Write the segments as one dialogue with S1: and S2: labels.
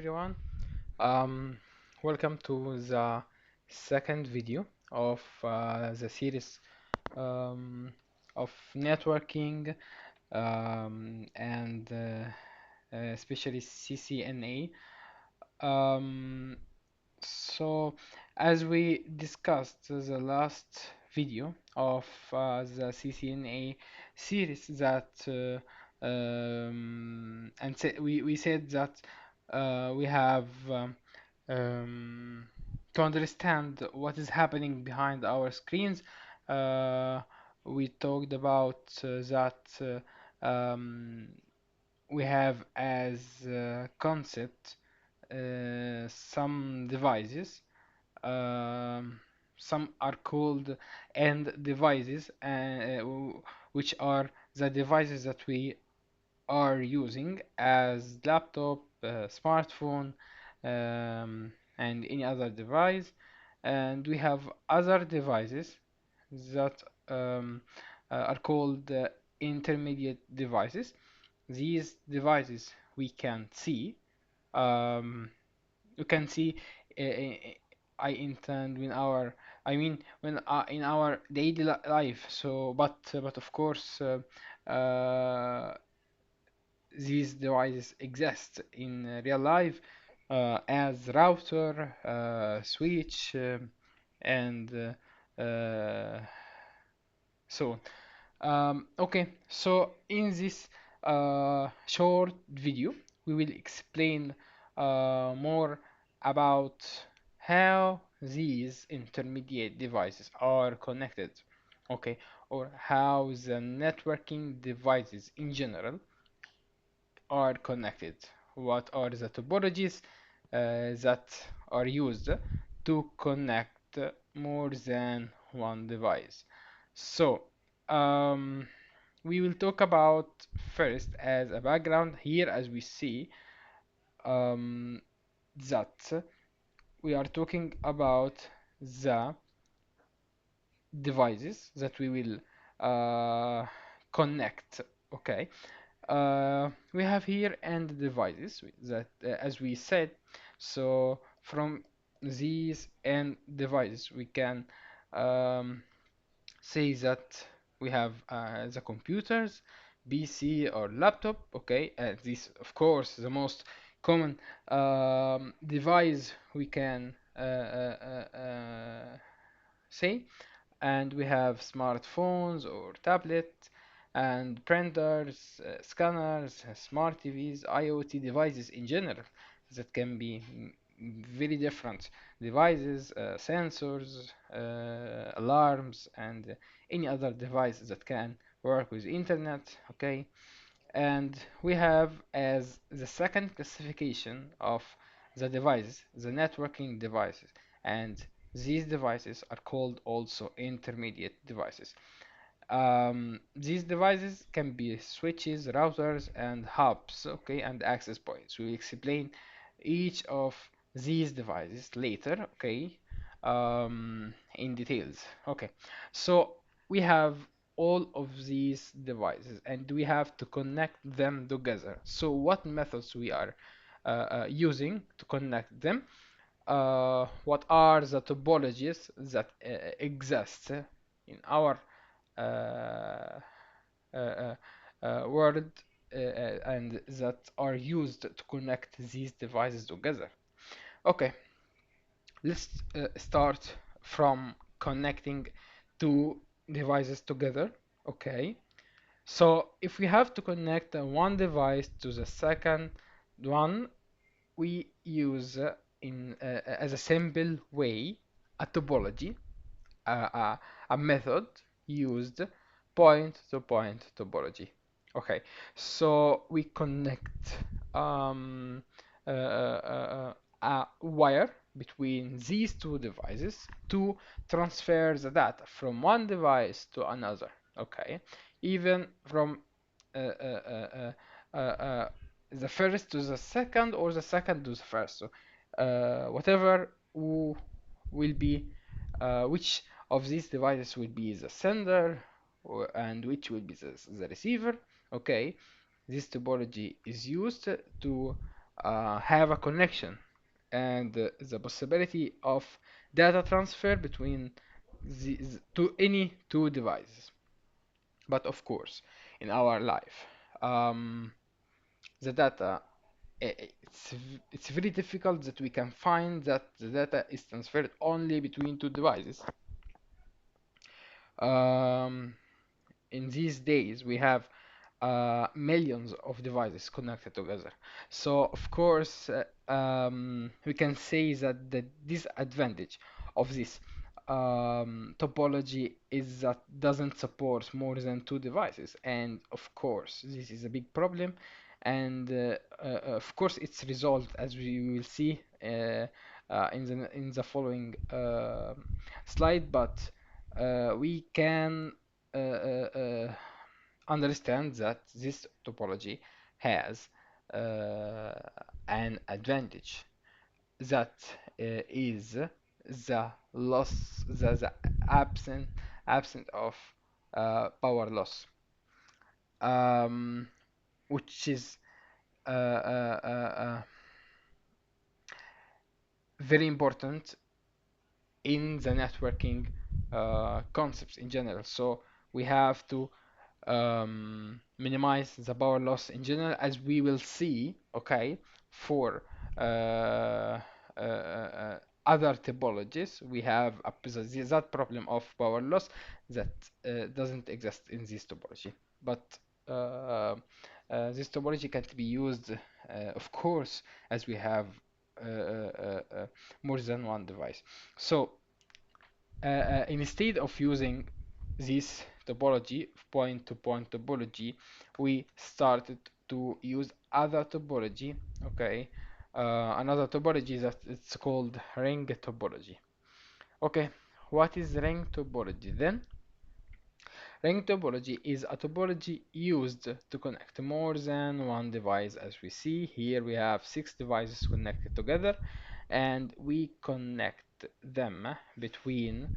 S1: everyone. Um, Welcome to the second video of the series um, of networking and especially CCNA. Um, so, as we discussed the last video of the CCNA series, that we said that we have to understand what is happening behind our screens. Uh, we talked about that we have as concept some devices. Um, some are called end devices, which are the devices that we are using as laptop, smartphone, and any other device. And we have other devices that are called intermediate devices. These devices we can see. Um, you can see I intend when our I mean when in our daily life. So but of course these devices exist in real life as router, switch, and so on. Okay, so in this short video, we will explain more about how these intermediate devices are connected, okay, or how the networking devices in general are connected. What are the topologies that are used to connect more than one device? So, um, we will talk about first as a background here, as we see um, that we are talking about the devices that we will connect. Okay, we have here end devices that, as we said, so from these end devices we can um, say that we have the computers, PC or laptop. Okay, this of course the most common device we can say. And we have smartphones or tablets and printers, scanners, smart TVs, IoT devices in general that can be very different devices, sensors, alarms, and any other device that can work with internet. Okay, and we have as the second classification of the devices, the networking devices, and these devices are called also intermediate devices. These devices can be switches, routers, and hubs, okay, and access points. We explain each of these devices later, okay, in details. Okay, so we have all of these devices, and we have to connect them together. So, what methods we are using to connect them? What are the topologies that exist in our uh, word and that are used to connect these devices together. Okay, let's start from connecting two devices together. Okay, so if we have to connect one device to the second one, we use in as a simple way a topology, a, a, a method used point-to-point topology. Okay, so we connect um, a wire between these two devices to transfer the data from one device to another. Okay, even from uh, uh, uh, uh, uh, the first to the second or the second to the first. So whatever will be which of these devices will be the sender and which will be the receiver. Okay, this topology is used to have a connection and the possibility of data transfer between to any two devices. But of course, in our life, um, the data it's very difficult that we can find that the data is transferred only between two devices. Um, in these days we have millions of devices connected together. So of course we can say that the disadvantage of this topology is that doesn't support more than two devices, and of course this is a big problem. And of course it's resolved as we will see in the following slide, but we can uh, uh, uh, understand that this topology has uh, an advantage that is the loss, the absent of power loss, um, which is very important in the networking concepts in general. So we have to minimize the power loss in general, as we will see, okay, for uh, other topologies. We have that problem of power loss that doesn't exist in this topology. But this topology can be used, of course, as we have more than one device. So instead of using this topology, point-to-point topology, we started to use other topology. Okay, another topology that it's called ring topology. Okay, what is ring topology then? Ring topology is a topology used to connect more than one device. As we see here, we have six devices connected together, and we connect them between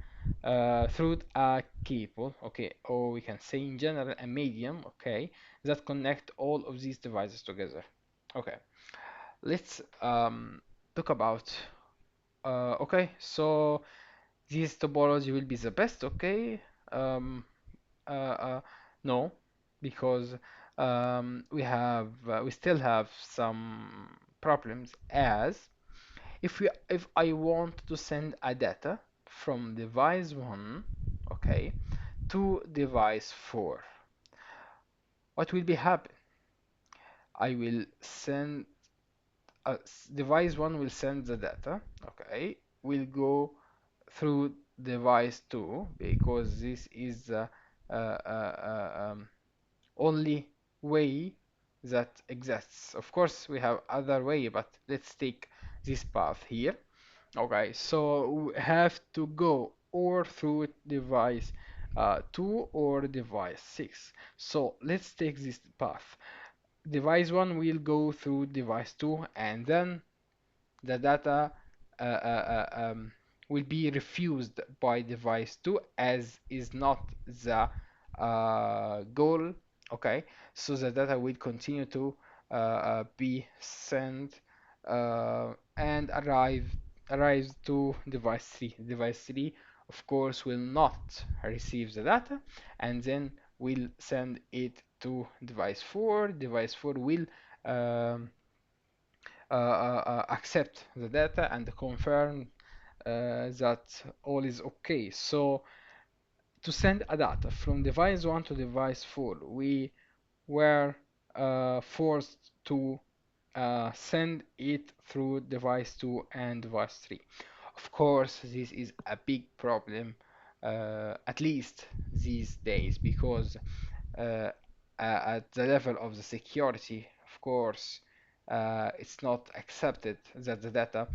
S1: through a cable, okay, or we can say in general a medium, okay, that connect all of these devices together. Okay, let's talk about. Okay, so this topology will be the best, okay? Um, uh, uh, no, because we still have some problems. As if I want to send a data from device 1, okay, to device 4, what will be happen? I will send device 1 will send the data, okay, will go through device 2, because this is the only way that exists. Of course, we have other way, but let's take this path here. Okay, so we have to go or through device 2 or device 6. So let's take this path. Device 1 will go through device 2, and then the data uh, uh, will be refused by device 2, as is not the goal. Okay, so the data will continue to be sent and arrives to device 3. Device 3, of course, will not receive the data, and then will send it to device 4. Device 4 will um, accept the data and confirm that all is okay. So to send a data from device 1 to device 4, we were forced to send it through device 2 and device 3. Of course, this is a big problem, at least these days, because uh, at the level of the security, of course, it's not accepted that the data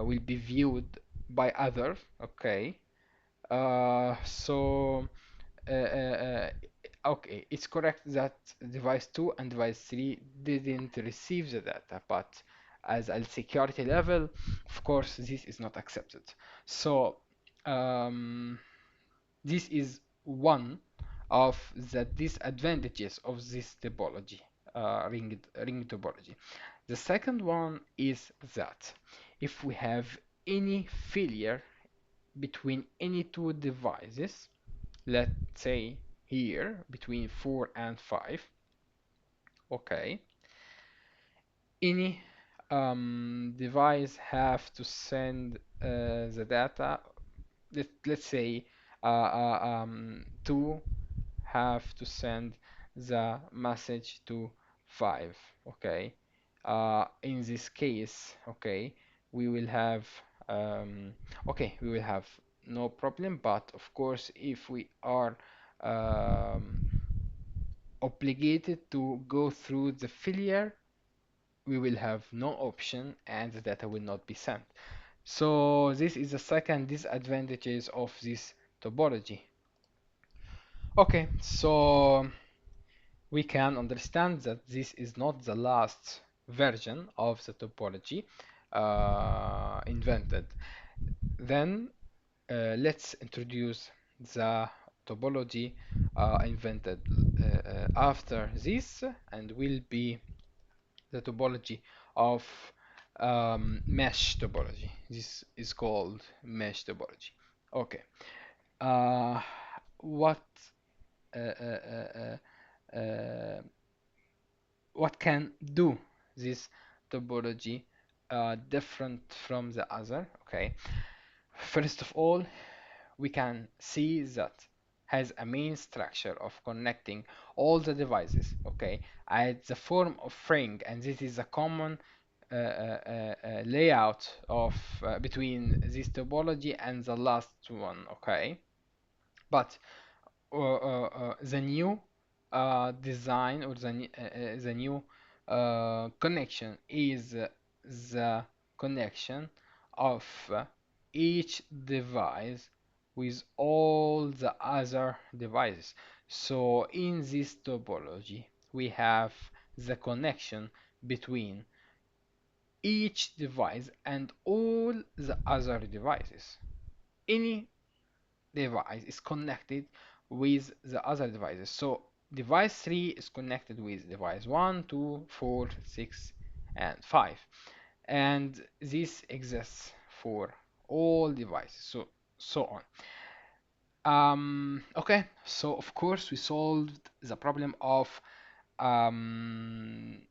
S1: will be viewed by others. Okay, so okay, it's correct that device 2 and device 3 didn't receive the data, but as a security level, of course, this is not accepted. So um, this is one of the disadvantages of this topology. ring topology. The second one is that if we have any failure between any two devices, let's say here between 4 and 5, okay, any device have to send the data. Let's say 2 have to send the message to 5, okay. In this case, okay, we will have we will have no problem, but of course if we are um, obligated to go through the failure, we will have no option and the data will not be sent. So this is the second disadvantages of this topology. Okay, so we can understand that this is not the last version of the topology invented. Then let's introduce the topology invented after this, and will be the topology of mesh topology. This is called mesh topology. Okay. Uh, what uh, uh, uh, uh, what can do this topology different from the other? Okay. First of all, we can see that has a main structure of connecting all the devices, okay, at the form of ring, and this is a common layout of between this topology and the last one, okay. But the new design, or the new connection is the connection of each device with all the other devices. So in this topology, we have the connection between each device and all the other devices. Any device is connected with the other devices. So device 3 is connected with device 1, 2, 4, 6, and 5. And this exists for all devices, so on. Okay, so of course we solved the problem of um,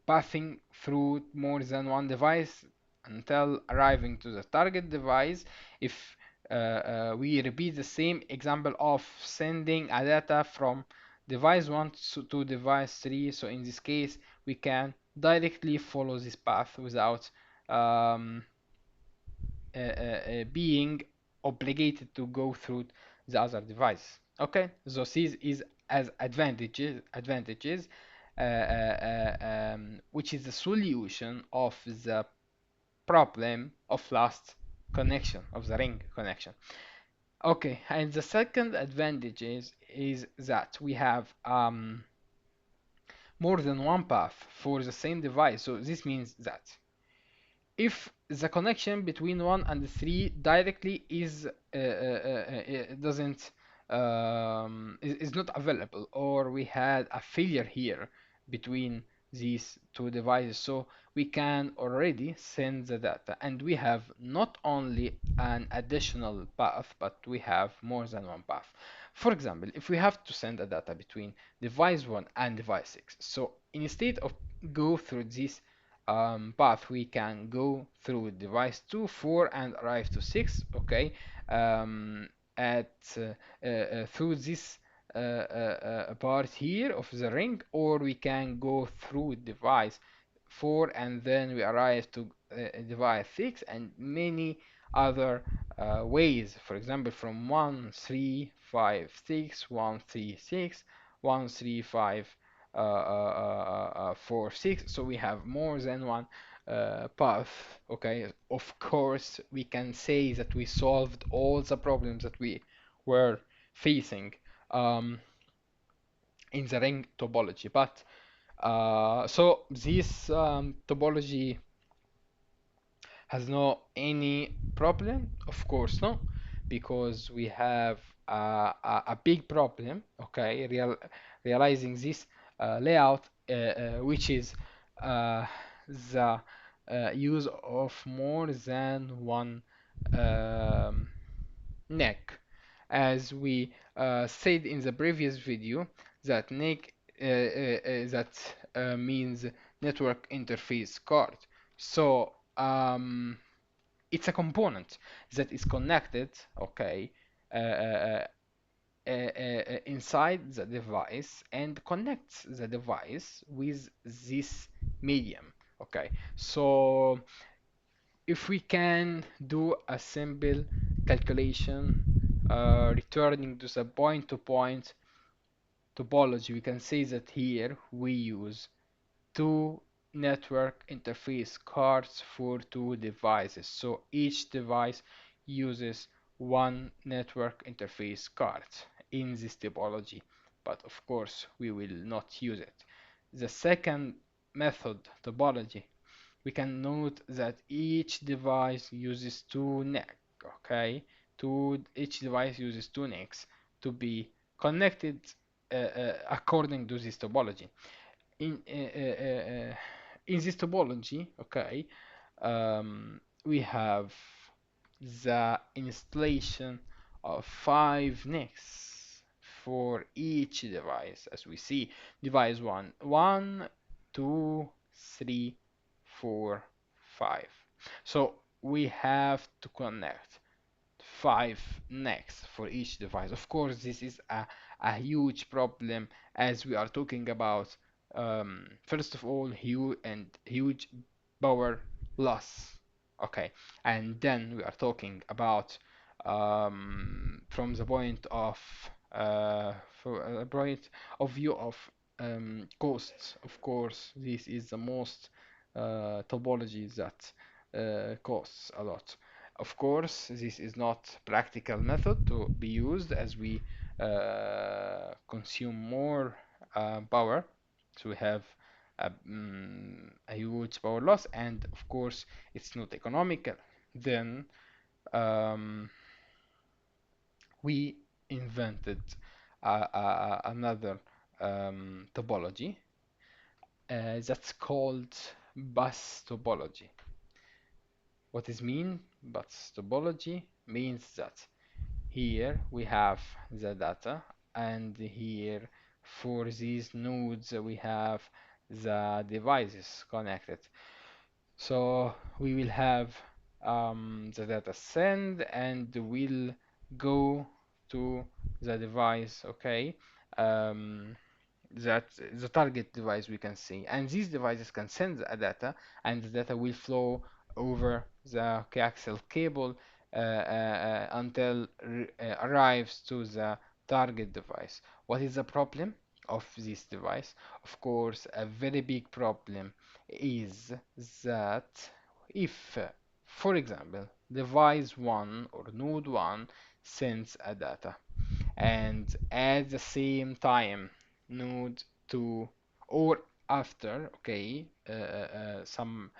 S1: passing through more than one device until arriving to the target device. If we repeat the same example of sending a data from device 1 to device 3, so in this case we can directly follow this path without um, being obligated to go through the other device. Okay, so this is as advantages, which is the solution of the problem of last connection, of the ring connection. Okay, and the second advantage is that we have more than one path for the same device. So this means that if the connection between 1 and 3 directly doesn't is not available, or we had a failure here between these two devices, so we can already send the data, and we have not only an additional path, but we have more than one path. For example, if we have to send a data between device 1 and device 6, so instead of go through this path, we can go through device 2, 4, and arrive to 6, okay, um, at through this part here of the ring, or we can go through device 4 and then we arrive to device 6, and many other ways, for example from 1 3 5 6, 1 3 6, 1 3 5 4 6. So we have more than one path. Okay, of course we can say that we solved all the problems that we were facing um, in the ring topology, but so this topology has no any problem? Of course no, because we have a big problem, okay, realizing this layout, which is uh, the use of more than one um, neck. As we said in the previous video, that neck that means network interface card. So it's a component that is connected, okay, uh, uh, inside the device and connects the device with this medium. Okay, so if we can do a simple calculation returning to the point-to-point topology, we can say that here we use two network interface cards for two devices. So each device uses one network interface card in this topology, but of course we will not use it. The second method, topology, we can note that each device uses two NICs, okay? Each device uses two NICs to be connected according to this topology. In this topology, okay, we have the installation of five NICs for each device, as we see. Device one, two, three, 4, 5. So we have to connect 5 NICs for each device. Of course, this is a huge problem as we are talking about, first of all, huge power loss. Okay, and then we are talking about from the point of for a point of view of costs. Of course, this is the most topology that costs a lot. Of course, this is not practical method to be used as we consume more power, so we have a huge power loss, and of course, it's not economical. Then we invented another topology that's called bus topology. What is mean? Bus topology means that here we have the data, and here for these nodes we have the devices connected. So we will have the data send and will go to the device, okay? Um, that the target device we can see, and these devices can send a data, and the data will flow over the coaxial cable until arrives to the target device. What is the problem of this device? Of course, a very big problem is that if, for example, device 1 or node 1 sends a data, and at the same time node 2, or after, okay, some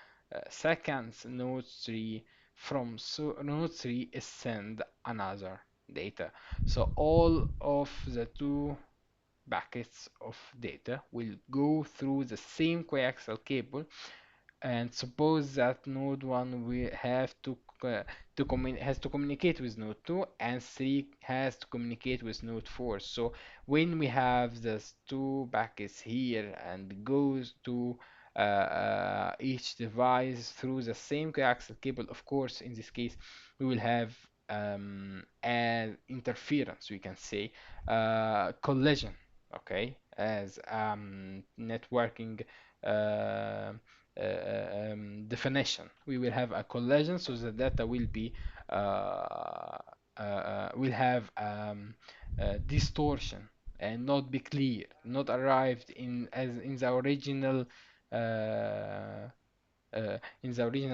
S1: seconds, node 3, from so node 3 is send another data, so all of the two buckets of data will go through the same coaxial cable, and suppose that node 1 will have has to communicate with node 2, and 3 has to communicate with node 4. So when we have these two packets here and goes to each device through the same coaxial cable, of course in this case we will have an interference, we can say, collision, okay, as networking uh, definition. We will have a collision, so the data will be will have distortion and not be clear, not arrived in the original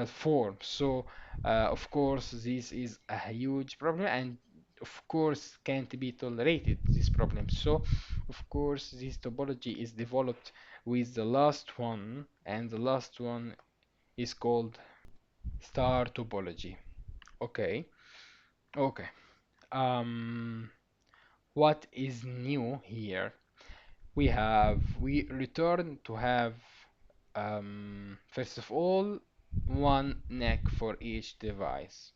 S1: form. So of course this is a huge problem, and of course can't be tolerated, this problem. So of course this topology is developed with the last one, and the last one is called star topology. Okay, okay. um what is new here? we return to have first of all one neck for each device,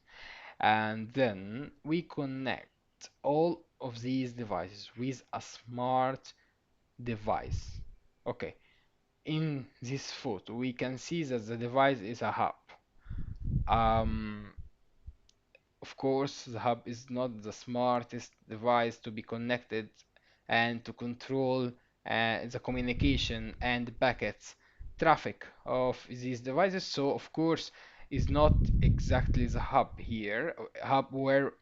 S1: and then we connect all of these devices with a smart device. Okay, in this photo we can see that the device is a hub. um, of course, the hub is not the smartest device to be connected and to control the communication and packets traffic of these devices. So, of course, is not exactly the hub here. Hub where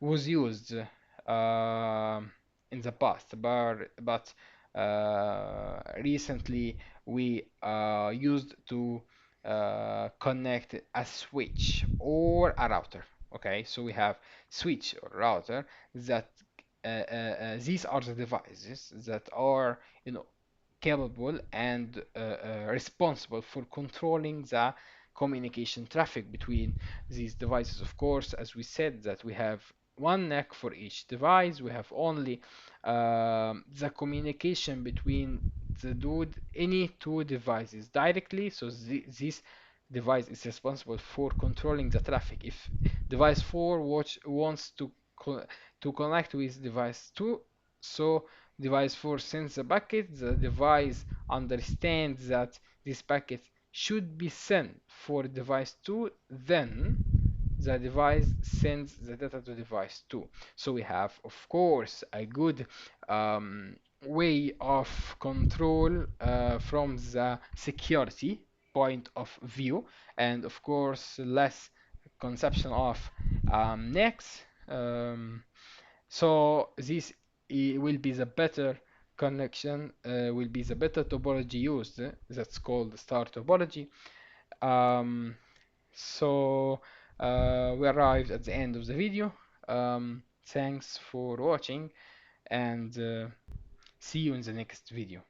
S1: was used in the past, but recently we used to connect a switch or a router. Okay, so we have switch or router that these are the devices that are, capable and responsible for controlling the communication traffic between these devices. Of course, as we said, that we have one neck for each device. We have only the communication between any two devices directly. So this device is responsible for controlling the traffic. If device 4 wants to connect with device 2, so device 4 sends a packet, the device understands that this packet should be sent for device 2, then the device sends the data to device 2. So we have, of course, a good way of control from the security point of view, and of course less conception of necks. So this will be the better connection, will be the better topology used. That's called star topology. Um, so we arrived at the end of the video. Thanks for watching, and see you in the next video.